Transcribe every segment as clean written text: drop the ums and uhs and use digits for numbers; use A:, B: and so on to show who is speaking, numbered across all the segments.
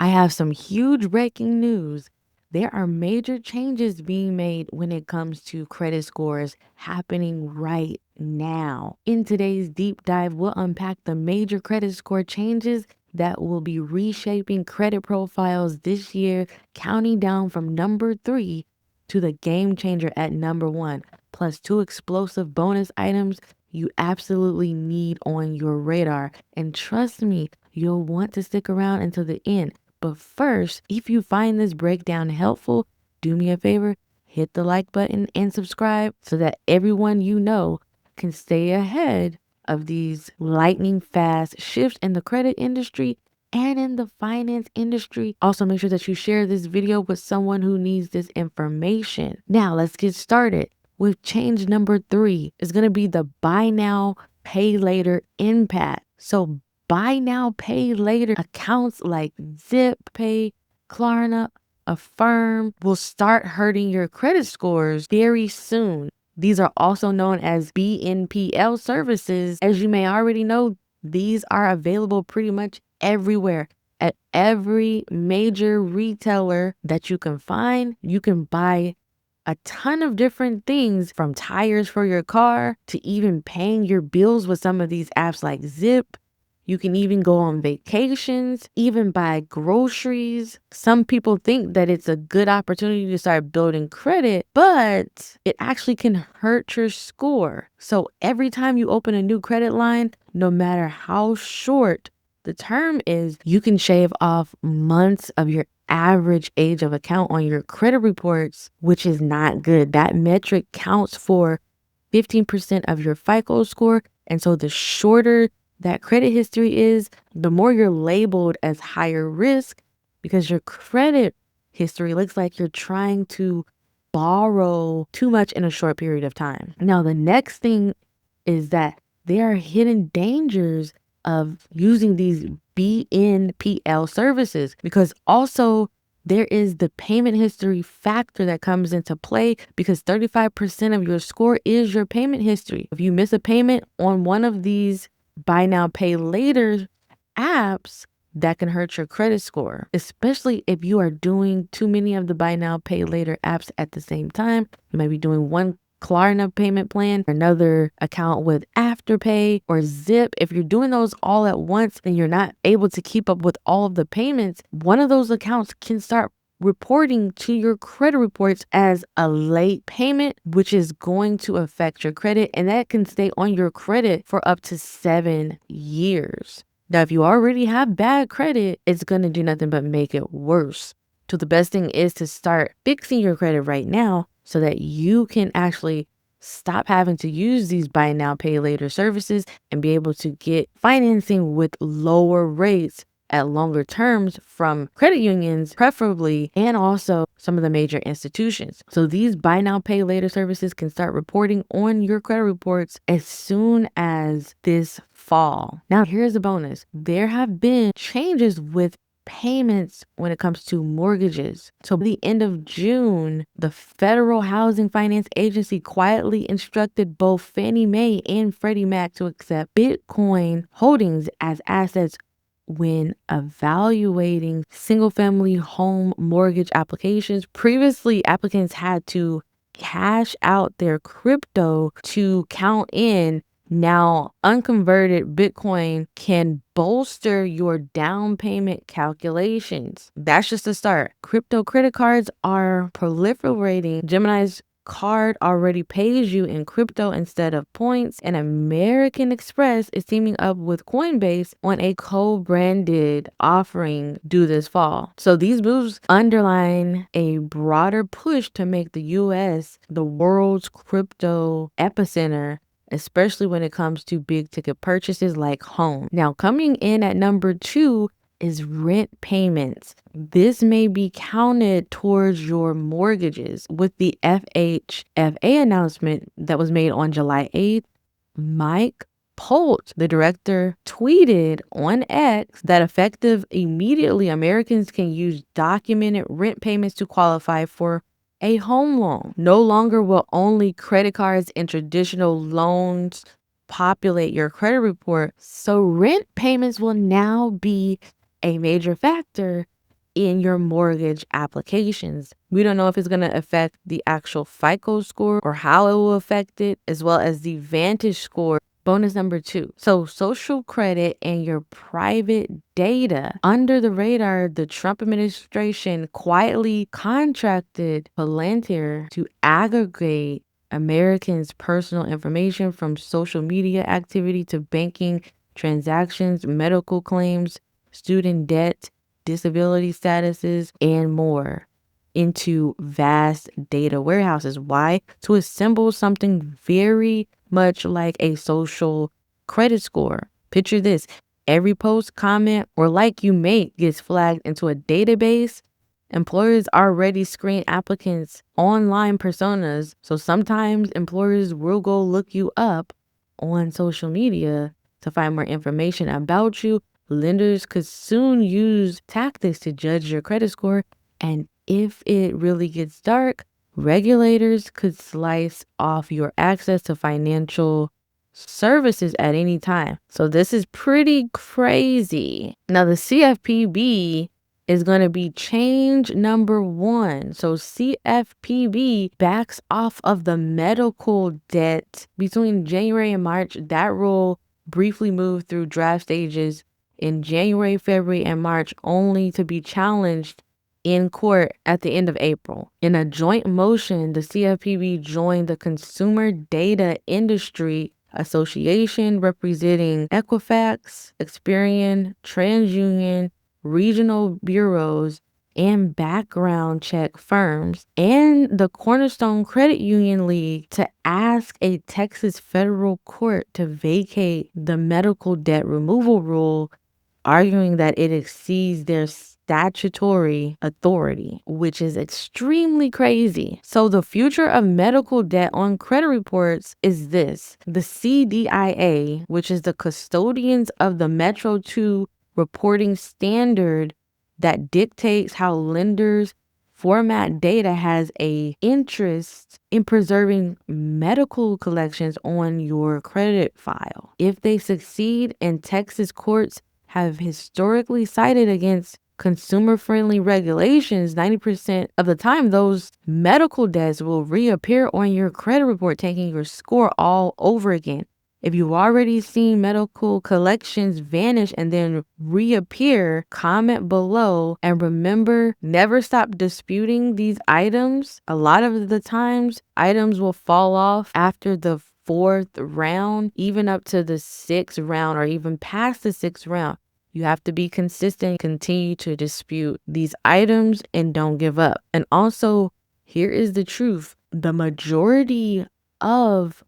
A: I have some huge breaking news. There are major changes being made when it comes to credit scores happening right now. In today's deep dive, we'll unpack the major credit score changes that will be reshaping credit profiles this year, counting down from number 3 to the game changer at number 1, plus 2 explosive bonus items you absolutely need on your radar. And trust me, you'll want to stick around until the end. But first, if you find this breakdown helpful, do me a favor, hit the like button and subscribe so that everyone you know can stay ahead of these lightning fast shifts in the credit industry and in the finance industry. Also, make sure that you share this video with someone who needs this information. Now, let's get started with change number 3. It's going to be the buy now, pay later impact. So buy now, pay later accounts like Zip, Pay, Klarna, Affirm will start hurting your credit scores very soon. These are also known as BNPL services. As you may already know, these are available pretty much everywhere. At every major retailer that you can find, you can buy a ton of different things, from tires for your car to even paying your bills with some of these apps like Zip. You can even go on vacations, even buy groceries. Some people think that it's a good opportunity to start building credit, but it actually can hurt your score. So every time you open a new credit line, no matter how short the term is, you can shave off months of your average age of account on your credit reports, which is not good. That metric counts for 15% of your FICO score. And so the shorter that credit history is, the more you're labeled as higher risk, because your credit history looks like you're trying to borrow too much in a short period of time. Now, the next thing is that there are hidden dangers of using these BNPL services, because also there is the payment history factor that comes into play, because 35% of your score is your payment history. If you miss a payment on one of these buy now, pay later apps, that can hurt your credit score, especially if you are doing too many of the buy now, pay later apps at the same time. You might be doing one Klarna payment plan, another account with Afterpay or Zip. If you're doing those all at once and you're not able to keep up with all of the payments, one of those accounts can start reporting to your credit reports as a late payment, which is going to affect your credit, and that can stay on your credit for up to 7 years. Now, if you already have bad credit, it's going to do nothing but make it worse. So the best thing is to start fixing your credit right now so that you can actually stop having to use these buy now, pay later services and be able to get financing with lower rates at longer terms from credit unions, preferably, and also some of the major institutions. So these buy now, pay later services can start reporting on your credit reports as soon as this fall. Now, here's a bonus. There have been changes with payments when it comes to mortgages. So at the end of June, the Federal Housing Finance Agency quietly instructed both Fannie Mae and Freddie Mac to accept Bitcoin holdings as assets when evaluating single-family home mortgage applications. Previously, applicants had to cash out their crypto to count in. Now, unconverted Bitcoin can bolster your down payment calculations. That's just a start. Crypto credit cards are proliferating. Gemini's card already pays you in crypto instead of points, and American Express is teaming up with Coinbase on a co-branded offering due this fall. So these moves underline a broader push to make the US the world's crypto epicenter, especially when it comes to big ticket purchases like home. Now, coming in at number 2 is rent payments. This may be counted towards your mortgages. With the FHFA announcement that was made on July 8th, Mike Polt, the director, tweeted on X that effective immediately, Americans can use documented rent payments to qualify for a home loan. No longer will only credit cards and traditional loans populate your credit report. So rent payments will now be a major factor in your mortgage applications. We don't know if it's going to affect the actual FICO score or how it will affect it, as well as the Vantage score. Bonus number 2. So social credit and your private data. Under the radar, the Trump administration quietly contracted Palantir to aggregate Americans' personal information from social media activity to banking transactions, medical claims, student debt, disability statuses, and more into vast data warehouses. Why? To assemble something very much like a social credit score. Picture this. Every post, comment, or like you make gets flagged into a database. Employers already screen applicants' online personas, so sometimes employers will go look you up on social media to find more information about you. Lenders could soon use tactics to judge your credit score, and if it really gets dark, regulators could slice off your access to financial services at any time. So this is pretty crazy. Now, the CFPB is going to be change number 1. So CFPB backs off of the medical debt between January and March. That rule briefly moved through draft stages in January, February, and March, only to be challenged in court at the end of April. In a joint motion, the CFPB joined the Consumer Data Industry Association, representing Equifax, Experian, TransUnion, regional bureaus, and background check firms, and the Cornerstone Credit Union League, to ask a Texas federal court to vacate the medical debt removal rule, arguing that it exceeds their statutory authority, which is extremely crazy. So the future of medical debt on credit reports is this. The CDIA, which is the custodians of the Metro 2 reporting standard that dictates how lenders format data, has a interest in preserving medical collections on your credit file. If they succeed, and Texas courts have historically sided against consumer-friendly regulations, 90% of the time those medical debts will reappear on your credit report, taking your score all over again. If you've already seen medical collections vanish and then reappear, comment below. And remember, never stop disputing these items. A lot of the times, items will fall off after the 4th round, even up to the 6th round, or even past the 6th round. You have to be consistent, continue to dispute these items, and don't give up. And also, here is the truth. The majority of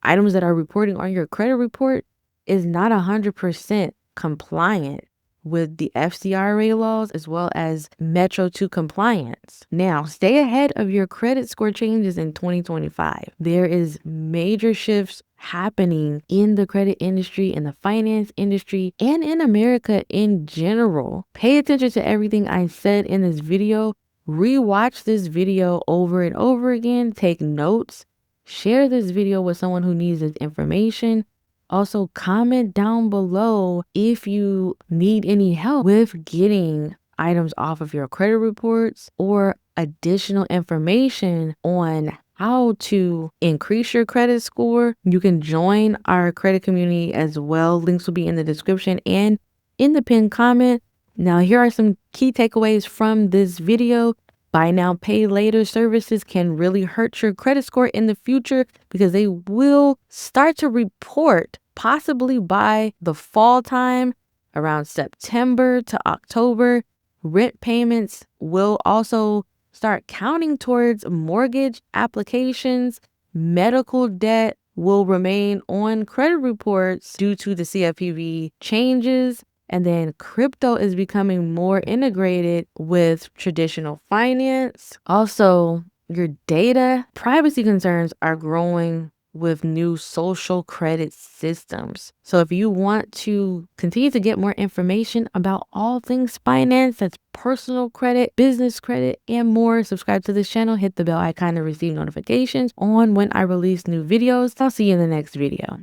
A: items that are reporting on your credit report is not 100% compliant with the FCRA laws, as well as Metro 2 compliance. Now, stay ahead of your credit score changes in 2025. There is major shifts happening in the credit industry, in the finance industry, and in America in general. Pay attention to everything I said in this video. Rewatch this video over and over again. Take notes. Share this video with someone who needs this information. Also, comment down below if you need any help with getting items off of your credit reports, or additional information on how to increase your credit score. You can join our credit community as well. Links will be in the description and in the pinned comment. Now, here are some key takeaways from this video. Buy now, pay later services can really hurt your credit score in the future, because they will start to report possibly by the fall time, around September to October. Rent payments will also start counting towards mortgage applications. Medical debt will remain on credit reports due to the CFPB changes. And then crypto is becoming more integrated with traditional finance. Also, your data privacy concerns are growing with new social credit systems. So if you want to continue to get more information about all things finance, that's personal credit, business credit, and more, subscribe to this channel, hit the bell icon to receive notifications on when I release new videos. I'll see you in the next video.